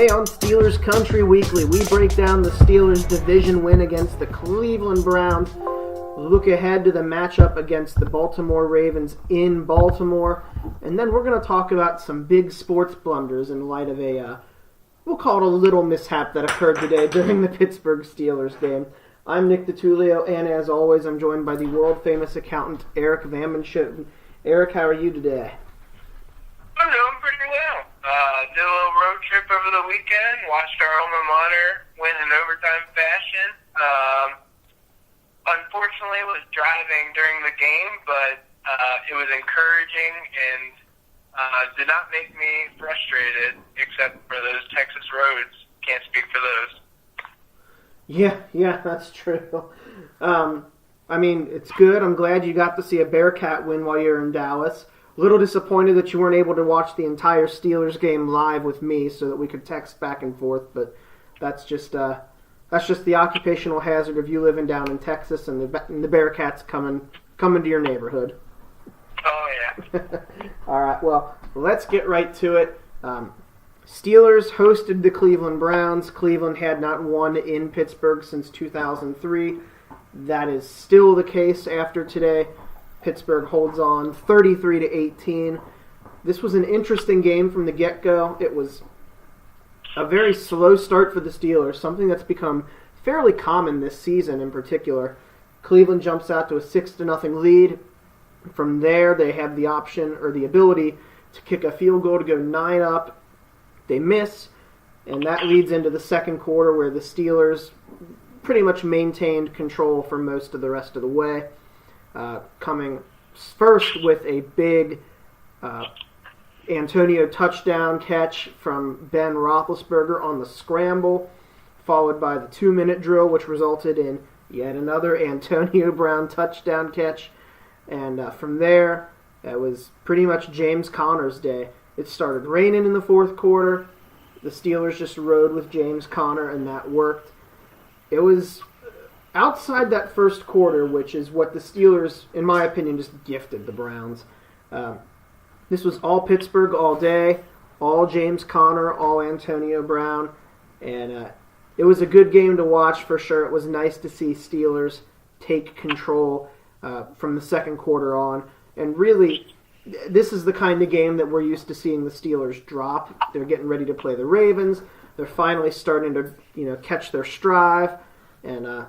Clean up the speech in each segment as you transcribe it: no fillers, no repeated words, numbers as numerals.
Today on Steelers Country Weekly, we break down the Steelers' division win against the Cleveland Browns, look ahead to the matchup against the Baltimore Ravens in Baltimore, and then we're going to talk about some big sports blunders in light of we'll call it a little mishap that occurred today during the Pittsburgh Steelers game. I'm Nick DiTullio, and as always, I'm joined by the world-famous accountant Eric Vamenschitten. Eric, how are you today? I'm doing pretty well. Did a little road trip over the weekend, watched our alma mater win in overtime fashion. Unfortunately, was driving during the game, but it was encouraging and did not make me frustrated, except for those Texas roads. Can't speak for those. Yeah, that's true. I mean, it's good. I'm glad you got to see a Bearcat win while you were in Dallas. A little disappointed that you weren't able to watch the entire Steelers game live with me so that we could text back and forth, but that's just the occupational hazard of you living down in Texas and the Bearcats coming to your neighborhood. Oh, yeah. All right, well, let's get right to it. Steelers hosted the Cleveland Browns. Cleveland had not won in Pittsburgh since 2003. That is still the case after today. Pittsburgh holds on 33-18. This was an interesting game from the get-go. It was a very slow start for the Steelers, something that's become fairly common this season in particular. Cleveland jumps out to a 6-0 lead. From there, they have the option or the ability to kick a field goal to go 9 up. They miss, and that leads into the second quarter where the Steelers pretty much maintained control for most of the rest of the way. Coming first with a big Antonio touchdown catch from Ben Roethlisberger on the scramble, followed by the 2-minute drill, which resulted in yet another Antonio Brown touchdown catch. And from there, it was pretty much James Conner's day. It started raining in the fourth quarter. The Steelers just rode with James Conner, and that worked. It was outside that first quarter, which is what the Steelers, in my opinion, just gifted the Browns. This was all Pittsburgh all day, all James Conner, all Antonio Brown, and it was a good game to watch for sure. It was nice to see Steelers take control from the second quarter on, and really, this is the kind of game that we're used to seeing the Steelers drop. They're getting ready to play the Ravens. They're finally starting to catch their stride, and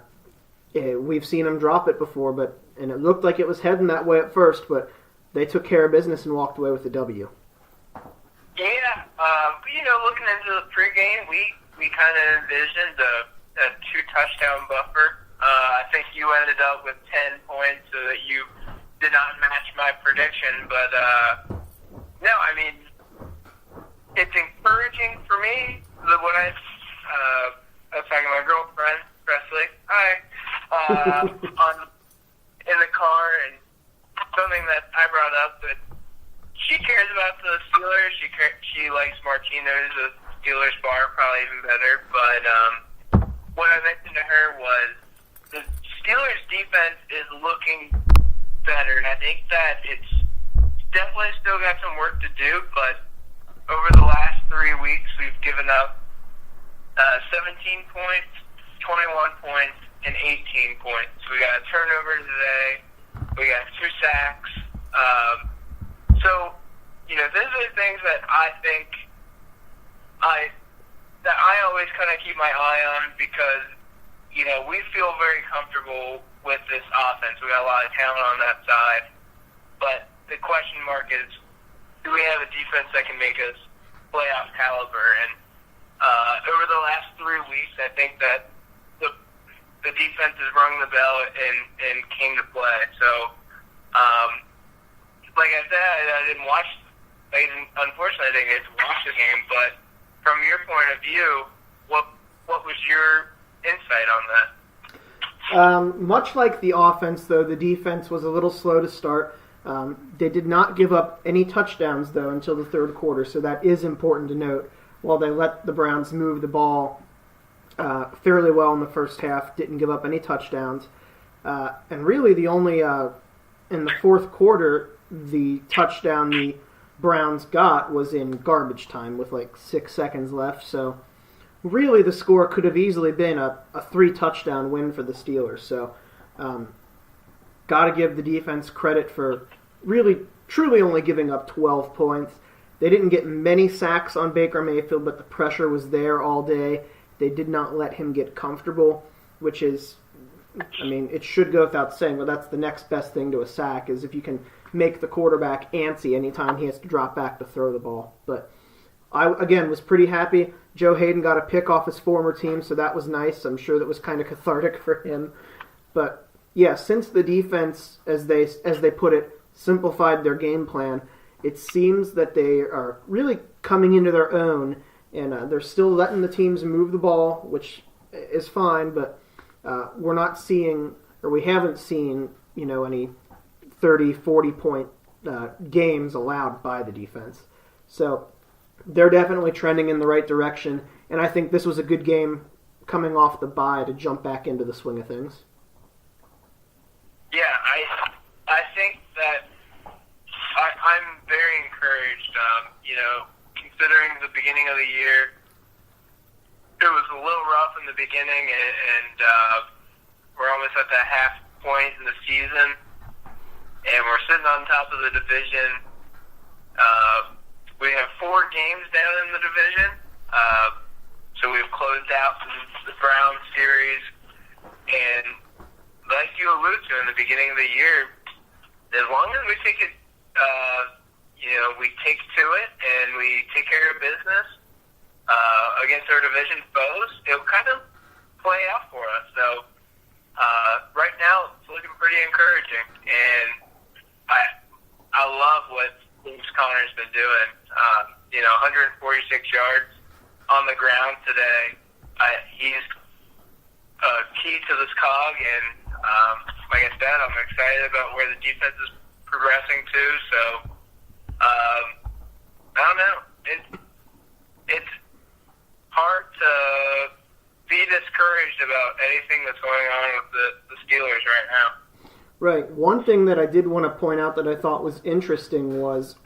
we've seen them drop it before, and it looked like it was heading that way at first, but they took care of business and walked away with the W. Yeah, looking into the pregame, we kind of envisioned a 2-touchdown buffer. I think you ended up with 10 points, so that you did not match my prediction, but no, I mean, it's encouraging for me. When I was talking to my girlfriend, Presley, in the car, and something that I brought up that she cares about the Steelers. She likes Martino's, the Steelers bar, probably even better. But what I mentioned to her was the Steelers defense is looking better, and I think that it's definitely still got some work to do, but over the last 3 weeks, we've given up 17 points, 21 points, and 18 points. We got a turnover today. We got 2 sacks. So, those are the things that I think I always kind of keep my eye on because, we feel very comfortable with this offense. We got a lot of talent on that side. But the question mark is, do we have a defense that can make us playoff caliber? And over the last 3 weeks, I think that the defense has rung the bell and came to play. So, like I said, I didn't watch. Unfortunately, I didn't get to watch the game. But from your point of view, what was your insight on that? Much like the offense, though, the defense was a little slow to start. They did not give up any touchdowns, though, until the third quarter, so that is important to note. While they let the Browns move the ball fairly well in the first half, didn't give up any touchdowns. And really the only, in the fourth quarter, the touchdown, the Browns got was in garbage time with like 6 seconds left. So really the score could have easily been a 3-touchdown win for the Steelers. So got to give the defense credit for really, truly only giving up 12 points. They didn't get many sacks on Baker Mayfield, but the pressure was there all day. They did not let him get comfortable, which is, I mean, it should go without saying, but that's the next best thing to a sack, is if you can make the quarterback antsy anytime he has to drop back to throw the ball. But I, again, was pretty happy. Joe Hayden got a pick off his former team, so that was nice. I'm sure that was kind of cathartic for him. But, yeah, since the defense, as they put it, simplified their game plan, it seems that they are really coming into their own, and they're still letting the teams move the ball, which is fine, but we're not seeing, or we haven't seen, any 30, 40-point games allowed by the defense. So they're definitely trending in the right direction, and I think this was a good game coming off the bye to jump back into the swing of things. Yeah, I think that I'm very encouraged. Considering the beginning of the year, it was a little rough in the beginning, and we're almost at that half point in the season, and we're sitting on top of the division. We have 4 games down in the division, so we've closed out the Browns series, and like you alluded to in the beginning of the year, as long as we take it, we take to it and we take care of business against our division foes, it'll kind of play out for us. So right now, it's looking pretty encouraging, and I love what James Conner's been doing. 146 yards on the ground today. He's key to this cog, and like I said, I'm excited about where the defense is progressing to. So I don't know. It's hard to be discouraged about anything that's going on with the Steelers right now. Right. One thing that I did want to point out that I thought was interesting was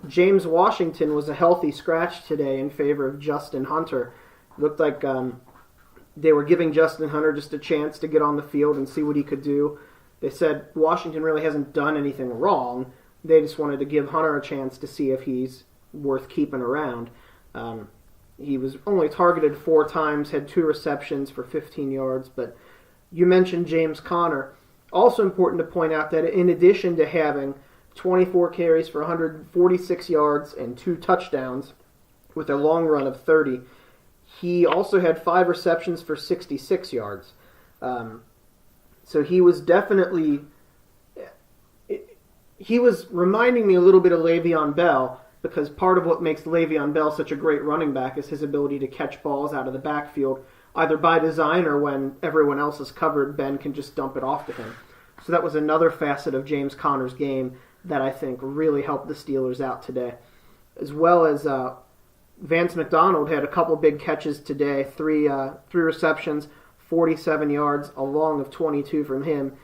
James Washington was a healthy scratch today in favor of Justin Hunter. Looked like they were giving Justin Hunter just a chance to get on the field and see what he could do. They said Washington really hasn't done anything wrong. They just wanted to give Hunter a chance to see if he's worth keeping around. He was only targeted 4 times, had 2 receptions for 15 yards. But you mentioned James Conner. Also important to point out that in addition to having 24 carries for 146 yards and 2 touchdowns with a long run of 30, he also had 5 receptions for 66 yards. So he was definitely... He was reminding me a little bit of Le'Veon Bell, because part of what makes Le'Veon Bell such a great running back is his ability to catch balls out of the backfield, either by design or when everyone else is covered, Ben can just dump it off to him. So that was another facet of James Conner's game that I think really helped the Steelers out today. As well as Vance McDonald had a couple big catches today, 3 receptions, 47 yards, a long of 22 from him.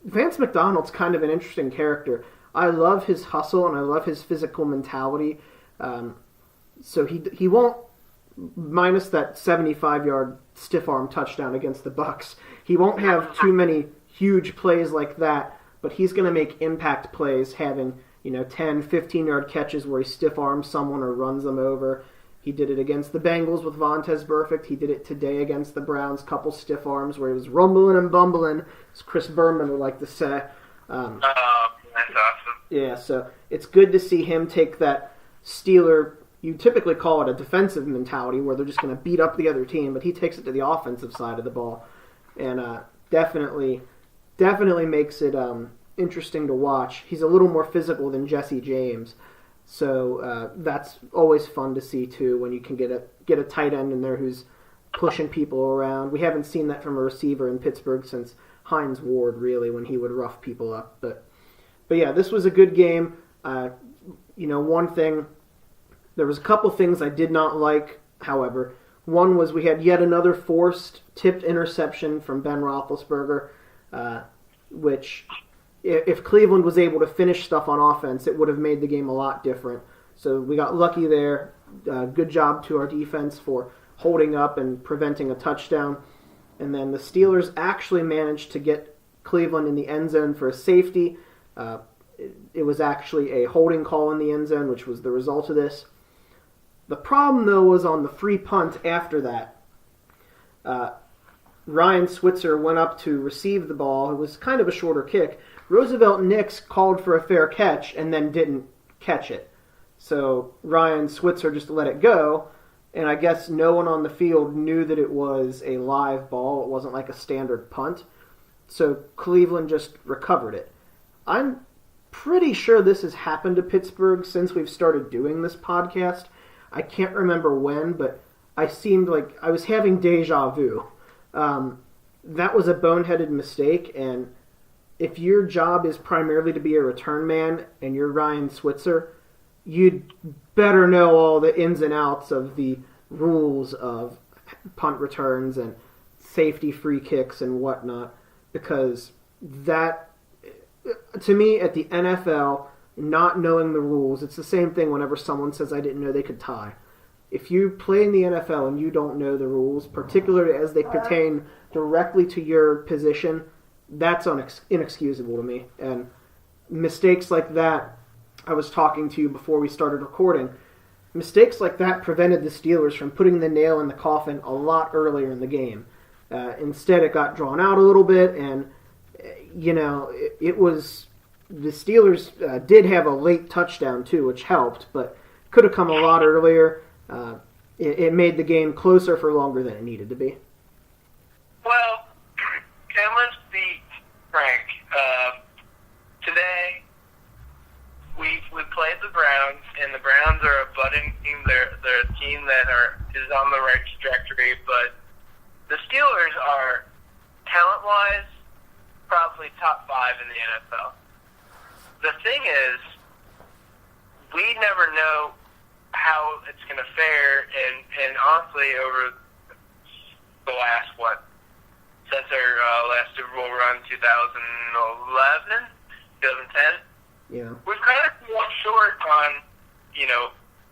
Vance McDonald's kind of an interesting character. I love his hustle and I love his physical mentality. So he won't, minus that 75-yard stiff arm touchdown against the Bucs, he won't have too many huge plays like that, but he's going to make impact plays, having 10, 15-yard catches where he stiff arms someone or runs them over. He did it against the Bengals with Vontaze Burfict. He did it today against the Browns, couple stiff arms where he was rumbling and bumbling, as Chris Berman would like to say. That's awesome. Yeah, so it's good to see him take that Steeler, you typically call it a defensive mentality, where they're just going to beat up the other team, but he takes it to the offensive side of the ball. And definitely makes it interesting to watch. He's a little more physical than Jesse James. So that's always fun to see too, when you can get a tight end in there who's pushing people around. We haven't seen that from a receiver in Pittsburgh since Hines Ward, really, when he would rough people up. But yeah, this was a good game. One thing, there was a couple things I did not like, however. One was we had yet another forced tipped interception from Ben Roethlisberger, which if Cleveland was able to finish stuff on offense, it would have made the game a lot different. So we got lucky there. Good job to our defense for holding up and preventing a touchdown. And then the Steelers actually managed to get Cleveland in the end zone for a safety. It was actually a holding call in the end zone, which was the result of this. The problem, though, was on the free punt after that. Ryan Switzer went up to receive the ball. It was kind of a shorter kick. Roosevelt Nix called for a fair catch and then didn't catch it. So Ryan Switzer just let it go, and I guess no one on the field knew that it was a live ball. It wasn't like a standard punt. So Cleveland just recovered it. I'm pretty sure this has happened to Pittsburgh since we've started doing this podcast. I can't remember when, but I seemed like I was having deja vu. That was a boneheaded mistake, and if your job is primarily to be a return man and you're Ryan Switzer, you'd better know all the ins and outs of the rules of punt returns and safety free kicks and whatnot, because that, to me, at the NFL, not knowing the rules, it's the same thing whenever someone says, I didn't know they could tie. If you play in the NFL and you don't know the rules, particularly as they pertain directly to your position, that's inexcusable to me. And mistakes like that, I was talking to you before we started recording, mistakes like that prevented the Steelers from putting the nail in the coffin a lot earlier in the game. Instead, it got drawn out a little bit, and, it was... The Steelers did have a late touchdown, too, which helped, but could have come a lot earlier. It made the game closer for longer than it needed to be. Well, and let's be frank. Today, we played the Browns, and the Browns are a budding team. They're a team that is on the right trajectory, but the Steelers are, talent-wise, probably top 5 in the NFL. The thing is, we never know how it's going to fare, and honestly, over the last, since our last Super Bowl run, 2011, 2010, yeah, we've kind of fallen short on,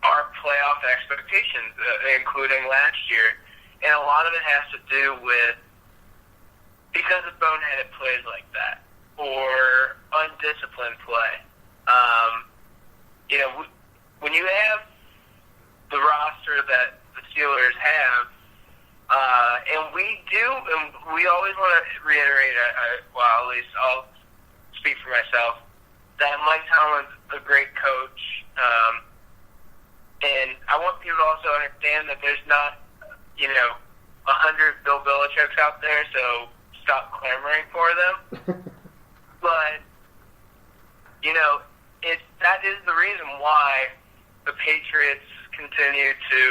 our playoff expectations, including last year, and a lot of it has to do with, because of boneheaded plays like that, or undisciplined play. When you have the roster that the Steelers have, and we always want to reiterate, at least I'll speak for myself, that Mike Tomlin's a great coach, and I want people to also understand that there's not, 100 Bill Belichicks out there, so stop clamoring for them. But, that is the reason why the Patriots continue to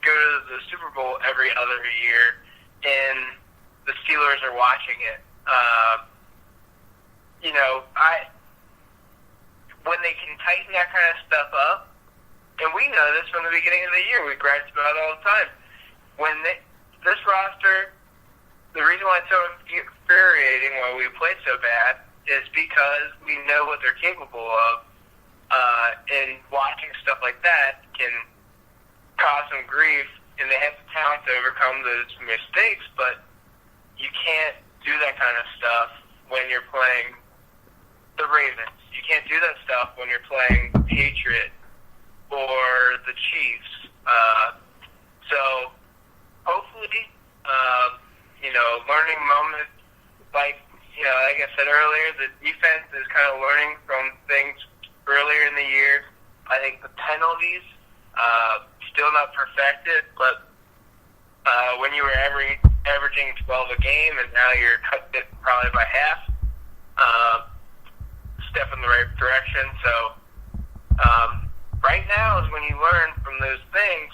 go to the Super Bowl every other year, and the Steelers are watching it. When they can tighten that kind of stuff up, and we know this from the beginning of the year, we gripe about it all the time. This roster, the reason why it's so infuriating why we played so bad is because we know what they're capable of, and watching stuff like that can cause some grief, and they have the talent to overcome those mistakes, but you can't do that kind of stuff when you're playing the Ravens. You can't do that stuff when you're playing Patriot or the Chiefs. So hopefully, learning moment, like I said earlier, the defense is kind of learning from things earlier in the year. I think the penalties, still not perfected, but when you were averaging 12 a game and now you're cutting it probably by half, step in the right direction. So right now is when you learn from those things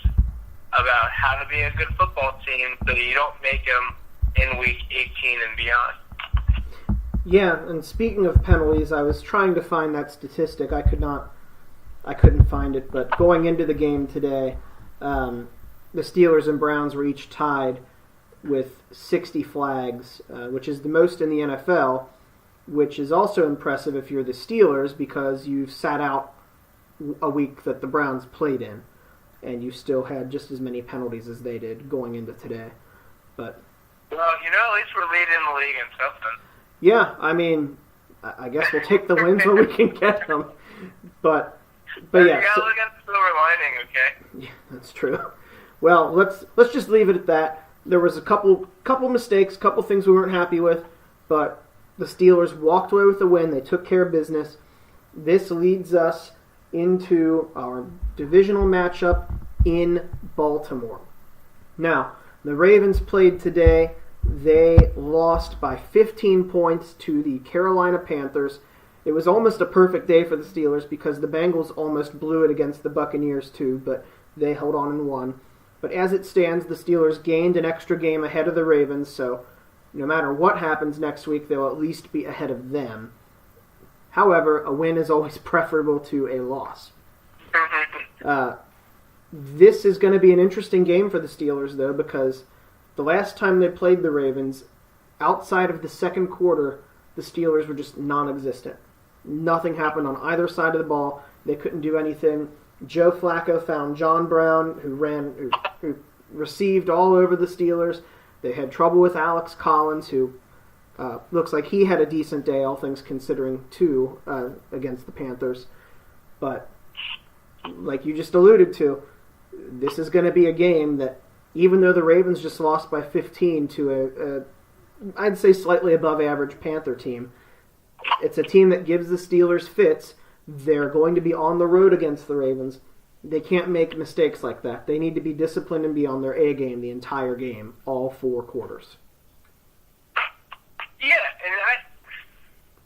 about how to be a good football team so you don't make them in week 18 and beyond. Yeah, and speaking of penalties, I was trying to find that statistic. I couldn't find it, but going into the game today, the Steelers and Browns were each tied with 60 flags, which is the most in the NFL. which is also impressive if you're the Steelers because you've sat out a week that the Browns played in, and you still had just as many penalties as they did going into today. But well, at least we're leading the league in something. Yeah, I mean, I guess we'll take the wins when we can get them. But yeah. You gotta look at the silver lining, okay? Yeah, that's true. Well, let's just leave it at that. There was a couple mistakes, couple things we weren't happy with, but the Steelers walked away with the win. They took care of business. This leads us into our divisional matchup in Baltimore. Now, the Ravens played today. They lost by 15 points to the Carolina Panthers. It was almost a perfect day for the Steelers because the Bengals almost blew it against the Buccaneers too, but they held on and won. But as it stands, the Steelers gained an extra game ahead of the Ravens, so no matter what happens next week, they'll at least be ahead of them. However, a win is always preferable to a loss. This is going to be an interesting game for the Steelers, though, because the last time they played the Ravens, outside of the second quarter, the Steelers were just non-existent. Nothing happened on either side of the ball. They couldn't do anything. Joe Flacco found John Brown, who received all over the Steelers. They had trouble with Alex Collins, who looks like he had a decent day, all things considering, too, against the Panthers. But like you just alluded to, this is going to be a game that, even though the Ravens just lost by 15 to I'd say slightly above average Panther team, it's a team that gives the Steelers fits. They're going to be on the road against the Ravens. They can't make mistakes like that. They need to be disciplined and be on their A game the entire game, all 4 quarters. Yeah, and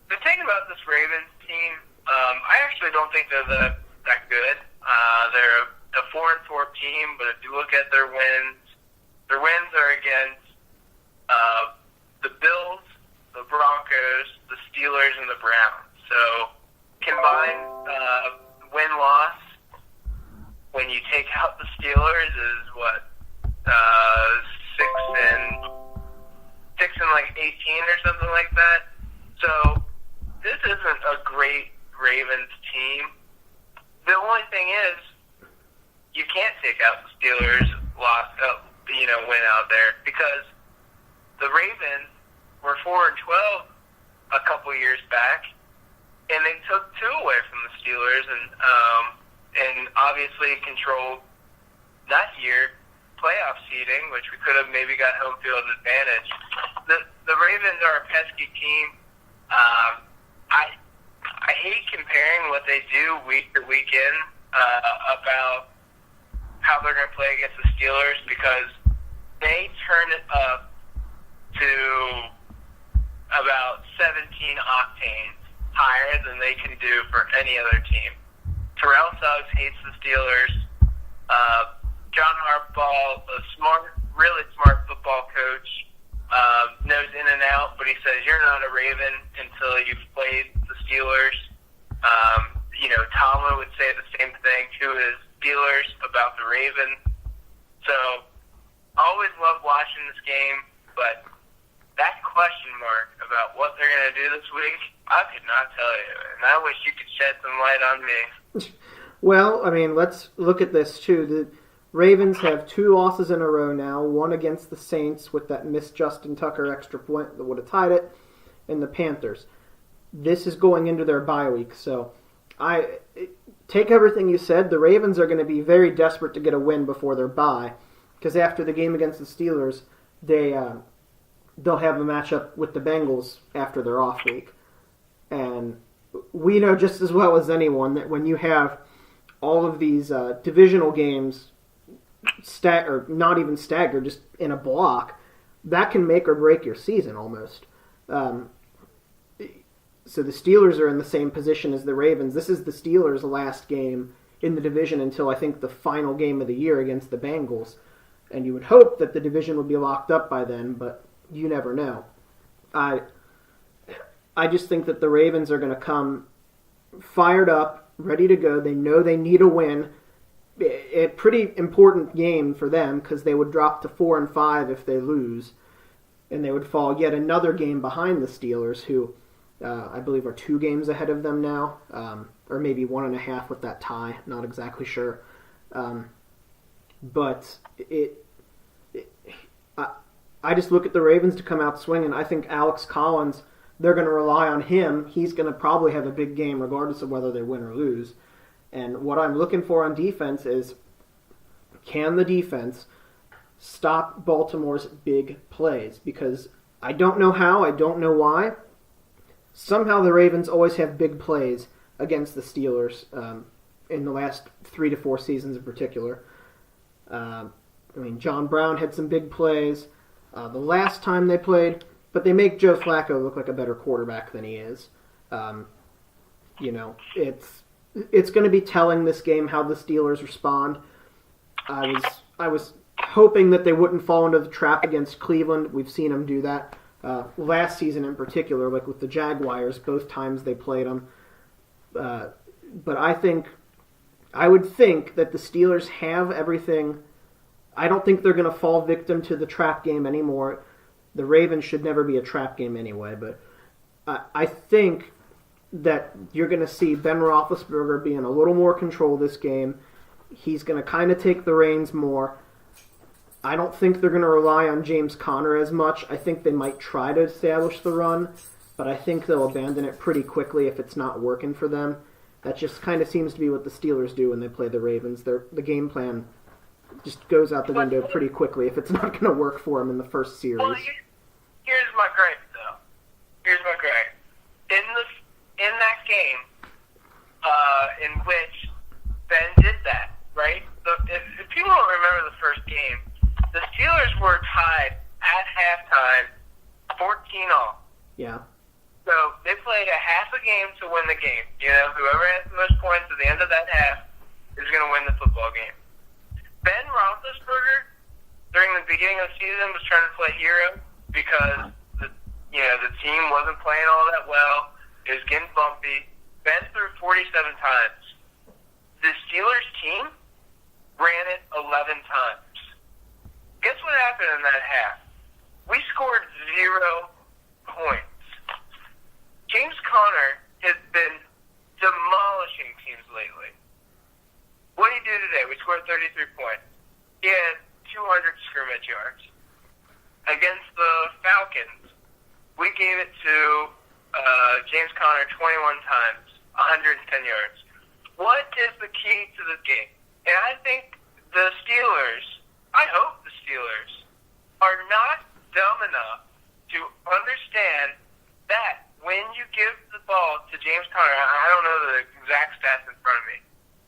the thing about this Ravens team, I actually don't think they're that good. They're a 4-4 team, but if you look at their wins are against the Bills, the Broncos, the Steelers, and the Browns. So combined win-loss, when you take out the Steelers, is what, 6 and like 18 or something like that. So this isn't a great Ravens team. The only thing is, you can't take out the Steelers' win out there because the Ravens were 4-12 a couple years back, and they took 2 away from the Steelers, and obviously controlled that year playoff seeding, which we could have maybe got home field advantage. The Ravens are a pesky team. I hate comparing what they do week to week in about how they're going to play against the Steelers because they turn it up to about 17 octanes higher than they can do for any other team. Terrell Suggs hates the Steelers. John Harbaugh, a really smart football coach, knows in and out, but he says you're not a Raven until you've played the Steelers. Tomlin would say the same thing to his Steelers about the Ravens. So, always loved watching this game, but that question mark about what they're going to do this week, I could not tell you, and I wish you could shed some light on me. Well, I mean, let's look at this, too. The Ravens have 2 losses in a row now, one against the Saints with that missed Justin Tucker extra point that would have tied it, and the Panthers. This is going into their bye week, so I take everything you said. The Ravens are going to be very desperate to get a win before their bye, because after the game against the Steelers, they'll have a matchup with the Bengals after their off week. And we know just as well as anyone that when you have all of these divisional games or not even staggered, just in a block, that can make or break your season almost. So the Steelers are in the same position as the Ravens. This is the Steelers' last game in the division until I think the final game of the year against the Bengals. And you would hope that the division would be locked up by then, but you never know. I just think that the Ravens are going to come fired up, ready to go. They know they need a win. A pretty important game for them because they would drop to 4-5 if they lose. And they would fall yet another game behind the Steelers, who I believe are 2 games ahead of them now, or maybe 1.5 with that tie. Not exactly sure. But I just look at the Ravens to come out swinging. I think Alex Collins, they're going to rely on him. He's going to probably have a big game regardless of whether they win or lose. And what I'm looking for on defense is, can the defense stop Baltimore's big plays? Because I don't know how, I don't know why. Somehow the Ravens always have big plays against the Steelers in the last 3 to 4 seasons in particular. John Brown had some big plays the last time they played, but they make Joe Flacco look like a better quarterback than he is. It's going to be telling this game how the Steelers respond. I was hoping that they wouldn't fall into the trap against Cleveland. We've seen them do that last season in particular, like with the Jaguars, both times they played them. But I would think that the Steelers have everything. I don't think they're going to fall victim to the trap game anymore. The Ravens should never be a trap game anyway, but I think that you're going to see Ben Roethlisberger be in a little more control this game. He's going to kind of take the reins more. I don't think they're going to rely on James Conner as much. I think they might try to establish the run, but I think they'll abandon it pretty quickly if it's not working for them. That just kind of seems to be what the Steelers do when they play the Ravens. The game plan just goes out the window pretty quickly if it's not going to work for them in the first series. Well, here's my gripe, though. Here's my gripe. In that game, in which Ben did that, right? If people don't remember the first game, the Steelers were tied at halftime, 14-all. Yeah. So they played a half a game to win the game. Whoever has the most points at the end of that half is going to win the football game. Ben Roethlisberger, during the beginning of the season, was trying to play hero because the team wasn't playing all that well. It was getting bumpy. Ben threw 47 times. The Steelers team ran it 11 times. Guess what happened in that half? We scored 0 points. James Conner has been demolishing teams lately. What did he do today? We scored 33 points. He had 200 scrimmage yards. Against the Falcons, we gave it to James Conner 21 times, 110 yards. What is the key to this game? And I think the Steelers, I hope the Steelers, are not dumb enough to understand that when you give the ball to James Conner, I don't know the exact stats in front of me.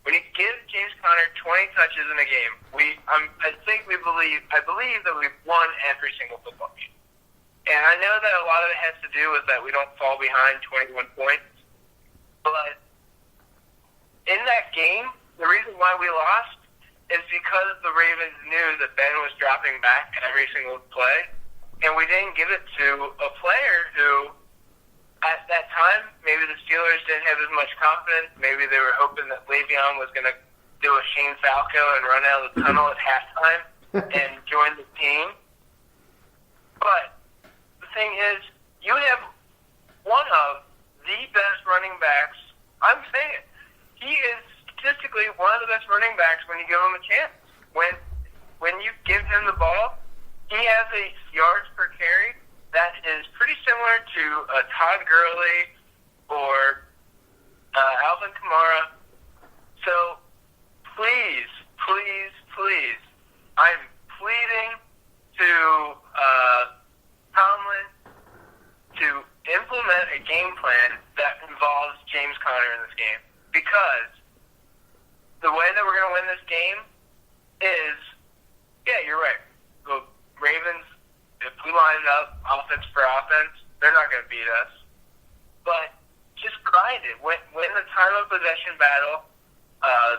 When you give James Conner 20 touches in a game, I believe that we've won every single football game. And I know that a lot of it has to do with that we don't fall behind 21 points. But in that game, the reason why we lost is because the Ravens knew that Ben was dropping back every single play, and we didn't give it to a player who, at that time, maybe the Steelers didn't have as much confidence. Maybe they were hoping that Le'Veon was going to do a Shane Falco and run out of the tunnel at halftime and join the team. But the thing is, you have one of the best running backs. I'm saying it. He is statistically one of the best running backs when you give him a chance. When you give him the ball, he has a yards per carry that is pretty similar to Todd Gurley or Alvin Kamara. So please, I'm pleading to Tomlin to implement a game plan that involves James Conner in this game. Because the way that we're going to win this game is, yeah, you're right. The Ravens, if we line up offense for offense, they're not going to beat us. But just grind it. Win the time of possession battle.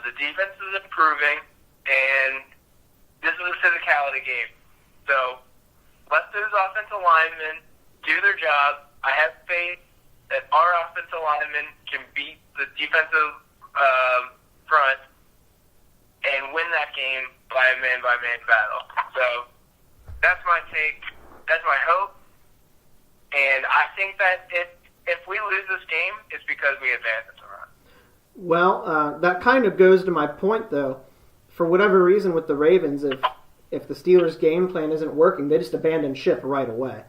The defense is improving, and this is a physicality game. So let those offensive linemen do their job. I have faith that our offensive linemen can beat the defensive front and win that game by a man-by-man battle. So that's my take. That's my hope. And I think that if we lose this game, it's because we abandoned the run. Well, that kind of goes to my point, though. For whatever reason with the Ravens, if the Steelers' game plan isn't working, they just abandon ship right away.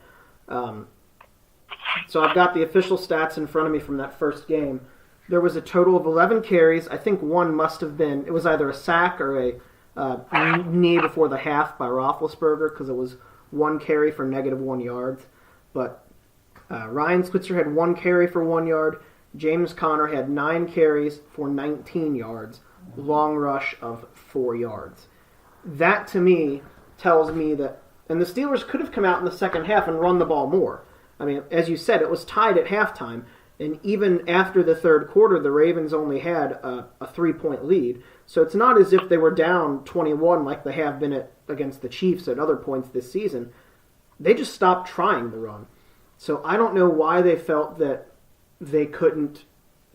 So I've got the official stats in front of me from that first game. There was a total of 11 carries. I think one must have been, it was either a sack or a knee before the half by Roethlisberger, because it was one carry for -1 yards. But Ryan Switzer had one carry for 1 yard. James Conner had 9 carries for 19 yards. Long rush of 4 yards. That, to me, tells me that... And the Steelers could have come out in the second half and run the ball more. I mean, as you said, it was tied at halftime. And even after the third quarter, the Ravens only had a 3-point lead. So it's not as if they were down 21 like they have been against the Chiefs at other points this season. They just stopped trying the run. So I don't know why they felt that they couldn't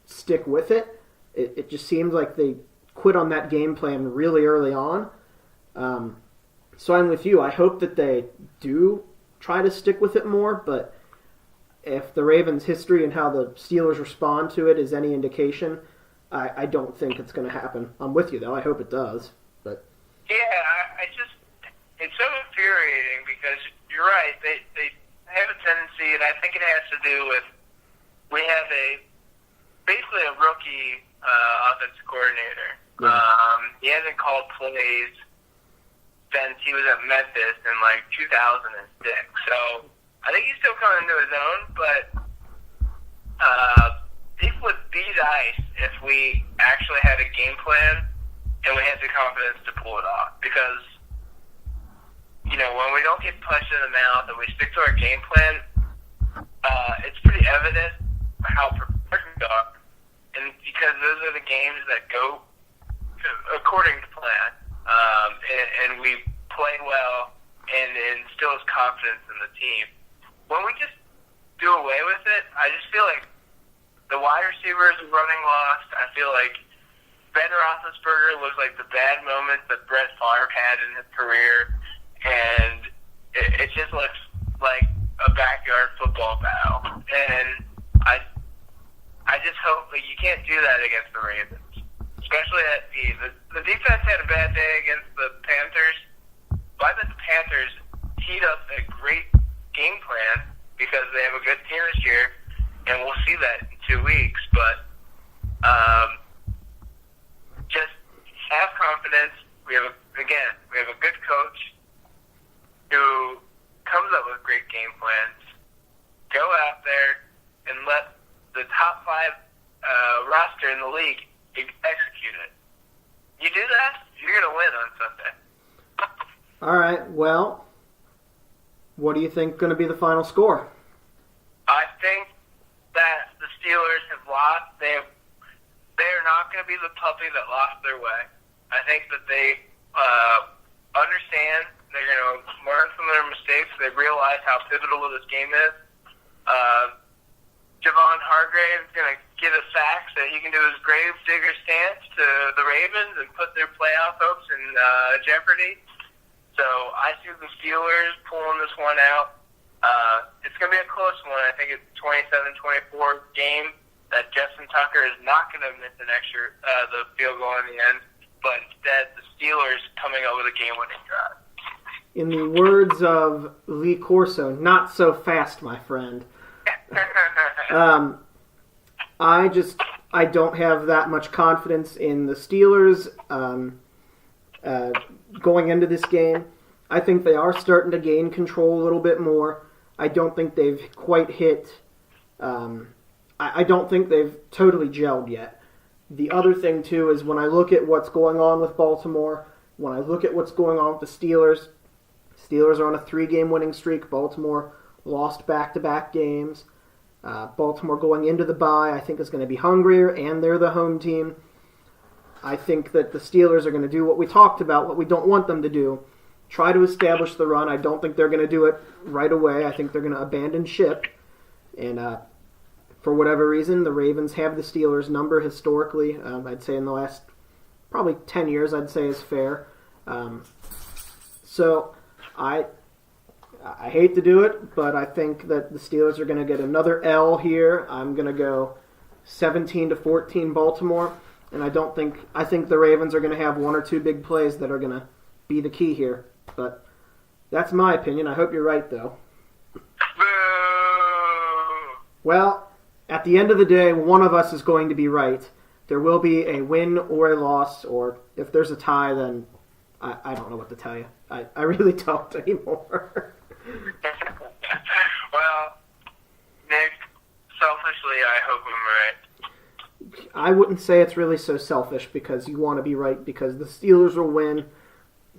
stick with it. It just seemed like they quit on that game plan really early on. So I'm with you. I hope that they do try to stick with it more, but if the Ravens' history and how the Steelers respond to it is any indication, I don't think it's going to happen. I'm with you, though. I hope it does. But yeah, it's so infuriating because you're right. They have a tendency, and I think it has to do with we have basically a rookie offensive coordinator. Yeah. He hasn't called plays since he was at Memphis in 2006. So I think he's still coming into his own, but it would beat ice if we actually had a game plan and we had the confidence to pull it off. Because, when we don't get punched in the mouth and we stick to our game plan, it's pretty evident how prepared we are. And because those are the games that go according to plan, and we play well and instills confidence in the team. When we just do away with it, I just feel like the wide receivers are running lost. I feel like Ben Roethlisberger looks like the bad moments that Brett Favre had in his career, and it just looks like a backyard football battle. And I just hope that you can't do that against the Ravens, especially at the defense had a bad day against the Panthers. But I bet the Panthers teed up a great game plan because they have a good team this year, and we'll see that in 2 weeks. But just have confidence. We have a good coach who comes up with great game plans. Go out there and let the top 5 roster in the league execute it. You do that, you're going to win on Sunday. all right, well, what do you think going to be the final score? I think that the Steelers have lost. They're not going to be the puppy that lost their way. I think that they understand. They're going to learn from their mistakes. They realize how pivotal this game is. Javon Hargrave is going to get a sack so he can do his grave digger stance to the Ravens and put their playoff hopes in jeopardy. So I see the Steelers pulling this one out. It's going to be a close one. I think it's a 27-24 game that Justin Tucker is not going to miss the field goal in the end, but instead the Steelers coming up with a game-winning drive. In the words of Lee Corso, not so fast, my friend. I don't have that much confidence in the Steelers going into this game. I think they are starting to gain control a little bit more. I don't think they've quite hit... I don't think they've totally gelled yet. The other thing, too, is when I look at what's going on with Baltimore, when I look at what's going on with the Steelers are on a 3-game winning streak. Baltimore lost back-to-back games. Baltimore going into the bye, I think, is going to be hungrier, and they're the home team. I think that the Steelers are going to do what we talked about, what we don't want them to do, try to establish the run. I don't think they're going to do it right away. I think they're going to abandon ship. And for whatever reason, the Ravens have the Steelers' number historically. I'd say in the last probably 10 years, I'd say is fair. So I hate to do it, but I think that the Steelers are going to get another L here. I'm going to go 17-14 Baltimore, and I think the Ravens are going to have one or two big plays that are going to be the key here. But that's my opinion. I hope you're right, though. Well, at the end of the day, one of us is going to be right. There will be a win or a loss, or if there's a tie, then I don't know what to tell you. I really don't anymore. Well, Nick, selfishly, I hope I'm right. I wouldn't say it's really so selfish because you want to be right because the Steelers will win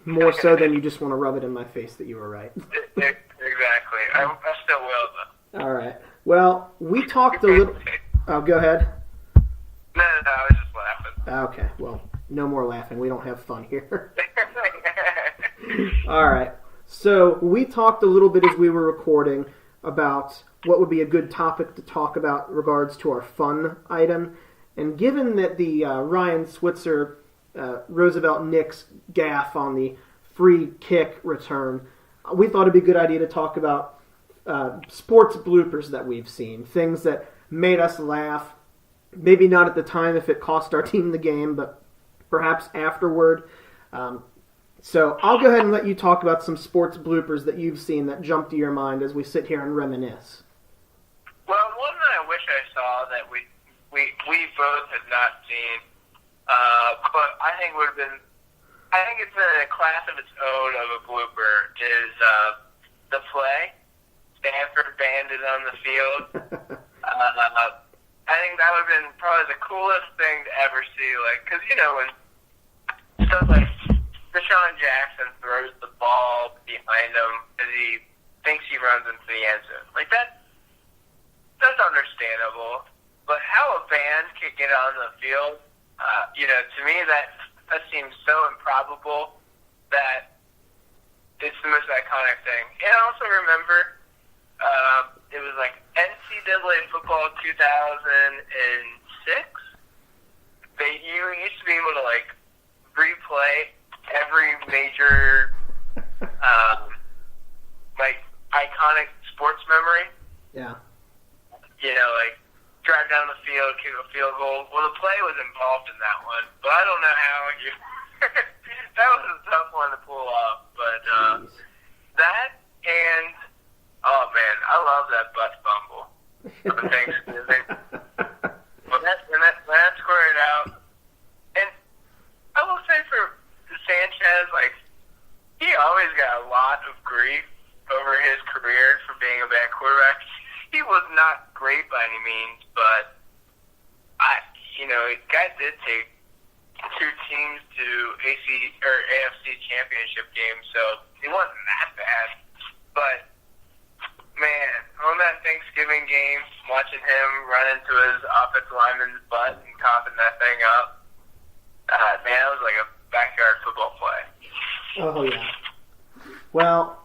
more so than you just want to rub it in my face that you were right. Exactly. I still will, though. All right. Well, we talked a little... Oh, go ahead. No, I was just laughing. Okay. Well, no more laughing. We don't have fun here. All right. So we talked a little bit as we were recording about what would be a good topic to talk about in regards to our fun item. And given that the Ryan Switzer Roosevelt Knicks gaffe on the free kick return, we thought it'd be a good idea to talk about sports bloopers that we've seen, things that made us laugh, maybe not at the time if it cost our team the game, but perhaps afterward. So I'll go ahead and let you talk about some sports bloopers that you've seen that jump to your mind as we sit here and reminisce. Well, one that I wish I saw that we both had not seen, but I think would have been, I think it's in a class of its own of a blooper, is the play, Stanford banded on the field. I think that would have been probably the coolest thing to ever see, like, because, you know, when stuff like Deshaun Jackson throws the ball behind him as he thinks he runs into the end zone. Like, that's understandable. But how a band could get on the field, you know, to me that seems so improbable that it's the most iconic thing. And I also remember it was like NCAA football 2006. You used to be able to, like, replay every major, like, iconic sports memory. Yeah. You know, like, drive down the field, kick a field goal. Well, the play was involved in that one, but I don't know how you... that was a tough one to pull off, but that and... Oh, man, I love that butt fumble on Thanksgiving. when that squared out. And I will say for Sanchez, like, he always got a lot of grief over his career for being a bad quarterback. He was not great by any means, but guy did take two teams to AFC championship games, so he wasn't that bad. But man, on that Thanksgiving game, watching him run into his offensive lineman's butt and coughing that thing up, man, it was like a backyard football play. Oh yeah. Well,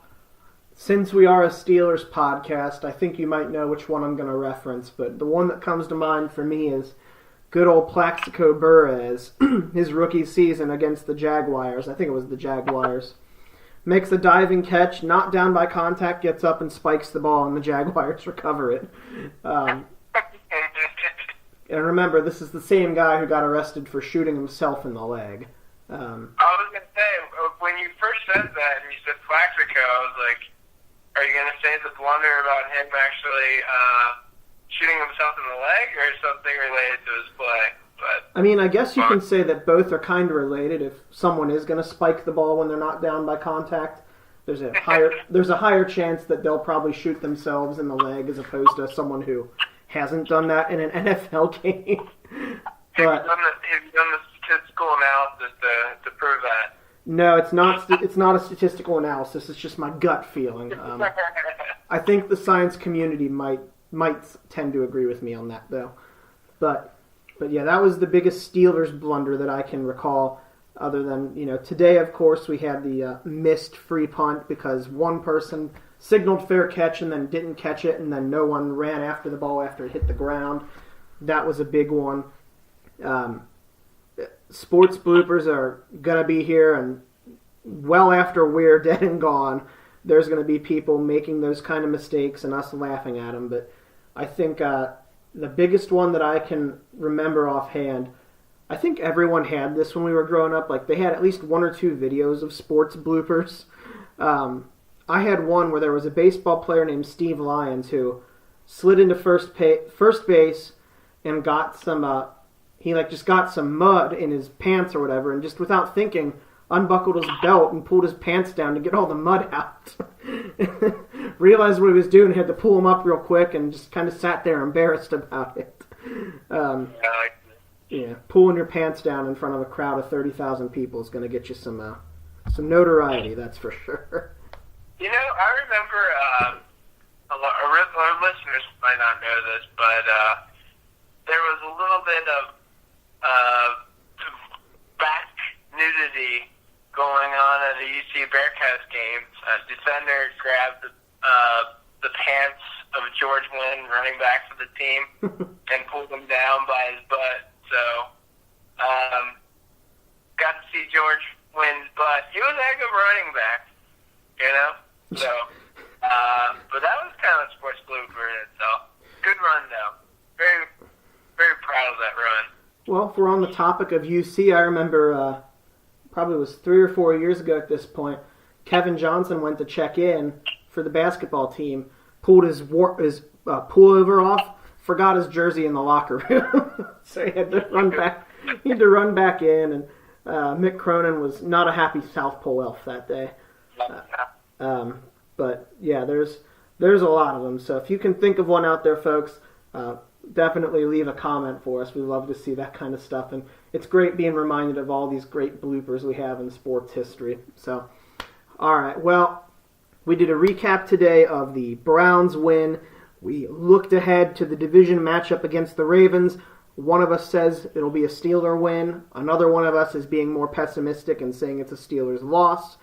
since we are a Steelers podcast, I think you might know which one I'm going to reference, but the one that comes to mind for me is good old Plaxico Burress, his rookie season against the Jaguars. I think it was the Jaguars. Makes a diving catch, not down by contact, gets up and spikes the ball, and the Jaguars recover it. And remember, this is the same guy who got arrested for shooting himself in the leg. I was going to say, when you first said that and you said Plaxico, I was like, are you going to say the blunder about him actually shooting himself in the leg or something related to his play? But I mean, I guess you can say that both are kind of related. If someone is going to spike the ball when they're not down by contact, there's a higher chance that they'll probably shoot themselves in the leg as opposed to someone who hasn't done that in an NFL game. But have you done the statistical analysis to prove that? No, it's not. It's not a statistical analysis. It's just my gut feeling. I think the science community might tend to agree with me on that, though. But yeah, that was the biggest Steelers blunder that I can recall. Other than, today, of course, we had the missed free punt because one person signaled fair catch and then didn't catch it, and then no one ran after the ball after it hit the ground. That was a big one. Sports bloopers are going to be here, and well after we're dead and gone, there's going to be people making those kind of mistakes and us laughing at them. But I think the biggest one that I can remember offhand, I think everyone had this when we were growing up. Like, they had at least one or two videos of sports bloopers. I had one where there was a baseball player named Steve Lyons who slid into first base and got some, just got some mud in his pants or whatever, and just without thinking, unbuckled his belt and pulled his pants down to get all the mud out. Realized what he was doing, had to pull him up real quick, and just kind of sat there embarrassed about it. Yeah, pulling your pants down in front of a crowd of 30,000 people is going to get you some notoriety, that's for sure. You know, I remember our listeners might not know this, but there was a little bit of back nudity going on at a UC Bearcats game. A defender grabbed the pants of George Wynn, running back for the team, and pulled him down by his butt. So, got to see George Wynn's butt. He was a heck of a running back, you know? So, but that was kind of a sports blooper in itself. Good run, though. Very, very proud of that run. Well, if we're on the topic of UC, I remember probably was 3 or 4 years ago at this point, Kevin Johnson went to check in for the basketball team, pulled his pullover off, forgot his jersey in the locker room, so he had to run back. He had to run back in, and Mick Cronin was not a happy South Pole elf that day. But yeah, there's a lot of them. So if you can think of one out there, folks, definitely leave a comment for us. We love to see that kind of stuff, and it's great being reminded of all these great bloopers we have in sports history. So, all right, well, we did a recap today of the Browns win. We looked ahead to the division matchup against the Ravens. One of us says it'll be a Steeler win. Another one of us is being more pessimistic and saying it's a Steelers loss.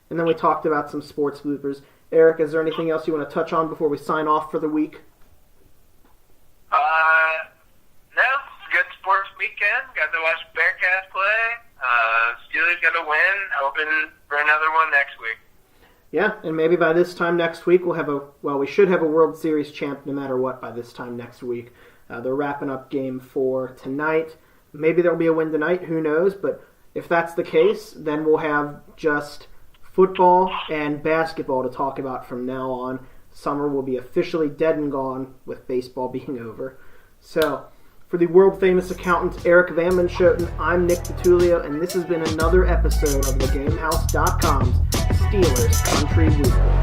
And then we talked about some sports bloopers. Eric, is there anything else you want to touch on before we sign off for the week? No. Good sports weekend. Got to watch Bearcats play. Steelers got to win. Hoping for another one next week. Yeah, and maybe by this time next week we should have a World Series champ no matter what by this time next week. They're wrapping up Game 4 tonight. Maybe there'll be a win tonight, who knows? But if that's the case, then we'll have just football and basketball to talk about from now on. Summer will be officially dead and gone with baseball being over. So, for the world-famous accountant Eric Van Manschoten, I'm Nick Petulio, and this has been another episode of TheGameHouse.com's Steelers Country Weekly.